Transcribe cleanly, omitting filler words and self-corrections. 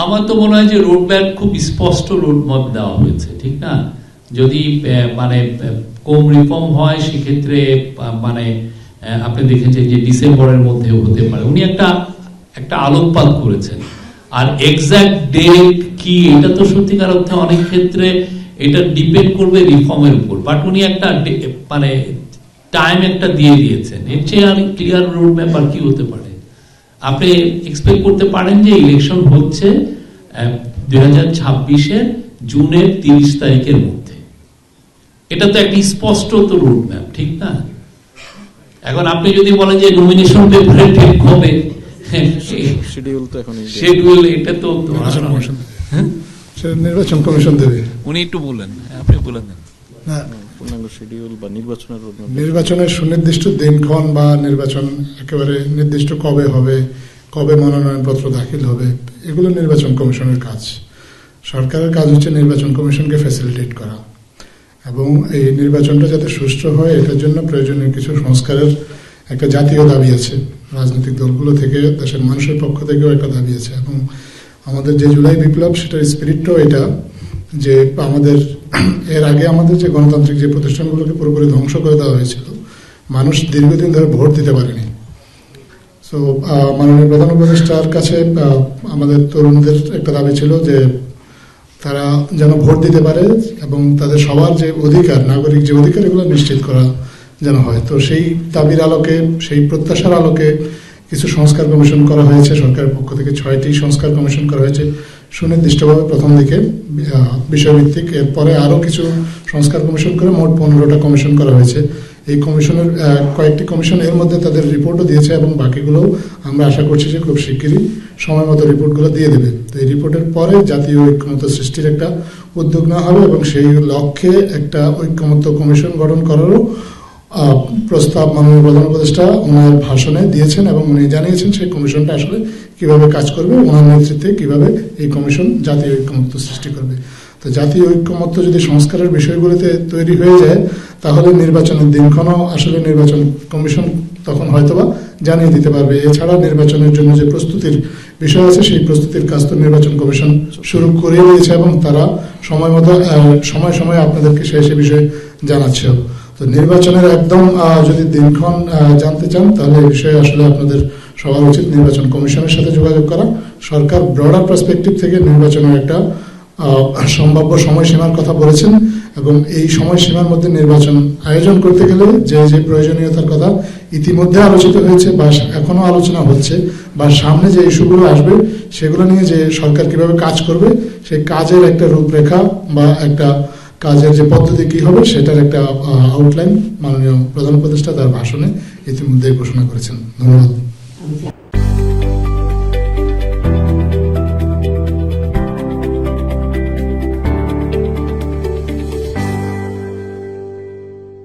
আমার তো মনে হয় যে রোডম্যাপ খুব স্পষ্ট রোডম্যাপ দেওয়া হয়েছে, ঠিক না? যদি মানে কম রিফর্ম হয় সেক্ষেত্রে মানে আপনি দেখেছেন যে ডিসেম্বরের মধ্যে হতে পারে। উনি একটা আলোকপাত করেছেন, আর এক্সাক্ট ডেট কি এটা তো সত্যিকার অর্থে অনেক ক্ষেত্রে এটা ডিপেন্ড করবে রিফর্মের উপর, বাট উনি একটা মানে টাইম একটা দিয়ে দিয়েছেন। এর চেয়ে অনেক ক্লিয়ার রোডম্যাপ আর কি হতে পারে? আপনি এক্সপেক্ট করতে পারেন যে ইলেকশন হচ্ছে 2026-এর জুনের 30 তারিখের মধ্যে, এটা তো একটা স্পষ্ট তো রোডম্যাপ, ঠিক না? এখন আপনি যদি বলেন যে নমিনেশন পেপারে ঠিক হবে, শিডিউল এটা তো নির্বাচন কমিশন দেবে। উনি একটু বলেন, আপনি বলেন না, পূর্ণাঙ্গ শিডিউল বা নির্বাচনের সুনির্দিষ্ট দিনক্ষণ বা নির্বাচন একেবারে নির্দিষ্ট কবে হবে, কবে মনোনয়নপত্র দাখিল হবে, এগুলো নির্বাচন কমিশনের কাজ। সরকারের কাজ হচ্ছে নির্বাচন কমিশনকে ফ্যাসিলিটেট করা, এবং এই নির্বাচনটা যাতে সুষ্ঠু হয় এটার জন্য প্রয়োজনীয় কিছু সংস্কারের একটা জাতীয় দাবি আছে, রাজনৈতিক দলগুলো থেকে, দেশের মানুষের পক্ষ থেকেও একটা দাবি আছে। এবং আমাদের যে জুলাই বিপ্লব, সেটার স্পিরিটটাও এটা যে আমাদের এর আগে আমাদের যে গণতান্ত্রিক যে প্রতিষ্ঠানগুলোকে পুরোপুরি ধ্বংস করে দেওয়া হয়েছিল, মানুষ দীর্ঘদিন ধরে ভোট দিতে পারেনি। সো মাননীয় প্রধান উপদেষ্টার কাছে আমাদের তরুণদের একটা দাবি ছিল যে তারা যেন ভোট দিতে পারে এবং তাদের সবার যে অধিকার, নাগরিক যে অধিকার, এগুলো নিশ্চিত করা যেন হয়। তো সেই দাবির আলোকে, সেই প্রত্যাশার আলোকে কিছু সংস্কার কমিশন করা হয়েছে সরকারের পক্ষ থেকে। 6টি সংস্কার কমিশন করা হয়েছে সুনির্দিষ্টভাবে প্রথম দিকে বিষয়ভিত্তিক। এরপরে আরও কিছু সংস্কার কমিশন করে মোট 15টা কমিশন করা হয়েছে। এই কমিশনের কয়েকটি কমিশন এর মধ্যে তাদের রিপোর্টও দিয়েছে, এবং বাকিগুলো আমরা আশা করছি যে খুব শিগগিরই সময় মতো রিপোর্টগুলো দিয়ে দেবে। তো এই রিপোর্টের পরে জাতীয় ঐক্যমত্য সৃষ্টির একটা উদ্যোগ নেওয়া হবে, এবং সেই লক্ষ্যে একটা ঐক্যমত্য কমিশন গঠন করারও প্রস্তাব মাননীয় প্রধান উপদেষ্টা ওনার ভাষণে দিয়েছেন, এবং উনি জানিয়েছেন সেই কমিশনটা আসলে কিভাবে কাজ করবে, ওনার নেতৃত্বে কিভাবে এই কমিশন জাতীয় ঐক্যমত্য সৃষ্টি করবে। তো জাতীয় ঐক্যমত্য যদি সংস্কারের বিষয়গুলোতে তৈরি হয়ে যায়, তাহলে নির্বাচনের দিনক্ষণও আসলে নির্বাচন কমিশন তখন হয়তোবা জানিয়ে দিতে পারবে। এছাড়া নির্বাচনের জন্য যে প্রস্তুতির বিষয় আছে, সেই প্রস্তুতির কাজ তো নির্বাচন কমিশন শুরু করে দিয়েছে, এবং তারা সময় মতো সময় সময় আপনাদেরকে সে বিষয়ে জানাচ্ছে। তো নির্বাচনের একদম যদি দিনক্ষণ জানতে চান, তাহলে এই বিষয়ে আসলে আপনাদের সবার উচিত নির্বাচন কমিশনের সাথে যোগাযোগ করা। সরকার ব্রডার পার্সপেক্টিভ থেকে নির্বাচনের একটা সম্ভাব্য সময়সীমার কথা বলেছেন, এবং এই সময়সীমার মধ্যে নির্বাচন আয়োজন করতে গেলে যে যে প্রয়োজনীয়তার কথা ইতিমধ্যে আলোচিত হয়েছে বা এখনো আলোচনা হচ্ছে, বা সামনে যে ইস্যুগুলো আসবে সেগুলো নিয়ে যে সরকার কিভাবে কাজ করবে, সেই কাজের একটা রূপরেখা বা একটা কাজের যে পদ্ধতি কি হবে, সেটার একটা আউটলাইন মাননীয় প্রধান উপদেষ্টা তার ভাষণে ইতিমধ্যে ঘোষণা করেছেন। ধন্যবাদ।